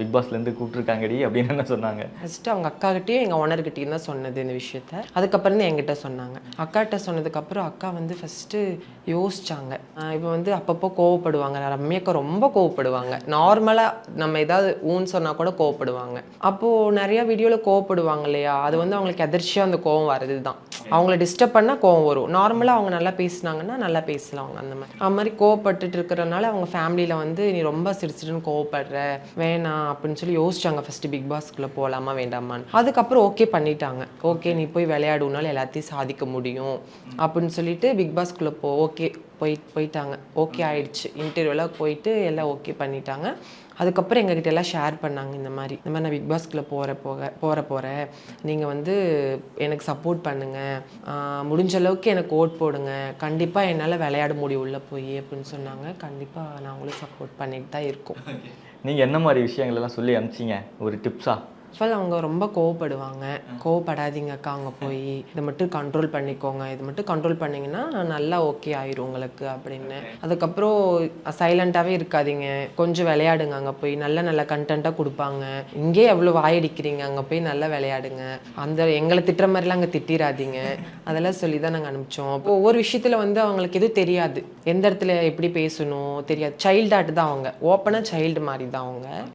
Big பாஸ்லேருந்து கூப்பிட்ருக்காங்கடி அப்படின்னு என்ன சொன்னாங்க? ஃபஸ்ட்டு அவங்க அக்காகிட்டேயும் எங்கள் ஓனர்கிட்டையும் தான் சொன்னது இந்த விஷயத்த. அதுக்கப்புறம் தான் என்கிட்ட சொன்னாங்க. அக்காட்ட சொன்னதுக்கப்புறம் அக்கா வந்து ஃபஸ்ட்டு யோசிச்சாங்க. இப்போ வந்து அப்பப்போ கோவப்படுவாங்க. ரம்யாக்கா ரொம்ப கோவப்படுவாங்க. நார்மலாக நம்ம ஏதாவது ஊன்னு சொன்னால் கூட கோவப்படுவாங்க. அப்போது நிறையா வீடியோவில் கோவப்படுவாங்க இல்லையா, அது வந்து அவங்களுக்கு எதிர்ச்சியாக அந்த கோவம் வர்றது தான். அவங்கள டிஸ்டர்ப் பண்ணால் கோவம் வரும். நார்மலாக அவங்க நல்லா பேசுனாங்கன்னா நல்லா பேசலாம் அந்த மாதிரி. அது மாதிரி கோவப்பட்டுட்டு இருக்கிறனால அவங்க ஃபேமிலியில் வந்து நீ ரொம்ப சிரிச்சிட்டுன்னு கோவப்படுற, வேணாம் அப்படின்னு சொல்லி யோசிச்சாங்க ஃபஸ்ட்டு பிக் பாஸ்க்குள்ளே போகலாமா வேண்டாமான்னு. அதுக்கப்புறம் ஓகே பண்ணிட்டாங்க. ஓகே நீ போய் விளையாடுனால எல்லாத்தையும் சாதிக்க முடியும் அப்படின்னு சொல்லிட்டு பிக் பாஸ்க்குள்ளே ஓகே போயிட்டாங்க. ஓகே ஆயிடுச்சு. இன்டர்வியூலாம் போயிட்டு எல்லாம் ஓகே பண்ணிட்டாங்க. அதுக்கப்புறம் எங்ககிட்ட எல்லாம் ஷேர் பண்ணாங்க. இந்த மாதிரி நான் பிக் பாஸ்க்குள்ளே போகிறேன், நீங்கள் வந்து எனக்கு சப்போர்ட் பண்ணுங்கள், முடிஞ்ச அளவுக்கு எனக்கு ஓட் போடுங்க, கண்டிப்பாக என்னால் விளையாட முடியும் உள்ளே போய் அப்படின்னு சொன்னாங்க. கண்டிப்பாக நாங்களும் சப்போர்ட் பண்ணிட்டு தான் இருக்கோம். நீங்கள் என்ன மாதிரி விஷயங்களெல்லாம் சொல்லி அனுப்பிச்சிங்க ஒரு டிப்ஸா? ஃபஸ்ட் அவங்க ரொம்ப கோவப்படுவாங்க. கோவப்படாதீங்க அக்கா, அங்கே போய் இதை மட்டும் கண்ட்ரோல் பண்ணிக்கோங்க, இது மட்டும் கண்ட்ரோல் பண்ணிங்கன்னா நல்லா ஓகே ஆயிரும் உங்களுக்கு அப்படின்னு. அதுக்கப்புறம் சைலண்ட்டாகவே இருக்காதீங்க, கொஞ்சம் விளையாடுங்க, அங்கே போய் நல்ல நல்ல கண்டென்ட்டாக கொடுப்பாங்க. இங்கே எவ்வளோ வாயடிக்கிறீங்க, அங்கே போய் நல்லா விளையாடுங்க, அந்த எங்களை திட்டுற மாதிரிலாம் அங்கே திட்டிடாதீங்க, அதெல்லாம் சொல்லி தான் நாங்கள் அனுப்பிச்சோம். இப்போ ஒவ்வொரு விஷயத்தில் வந்து அவங்களுக்கு எதுவும் தெரியாது, எந்த இடத்துல எப்படி பேசணும் தெரியாது. சைல்டாட்டு தான் அவங்க, ஓப்பனாக சைல்டு மாதிரி தான் அவங்க.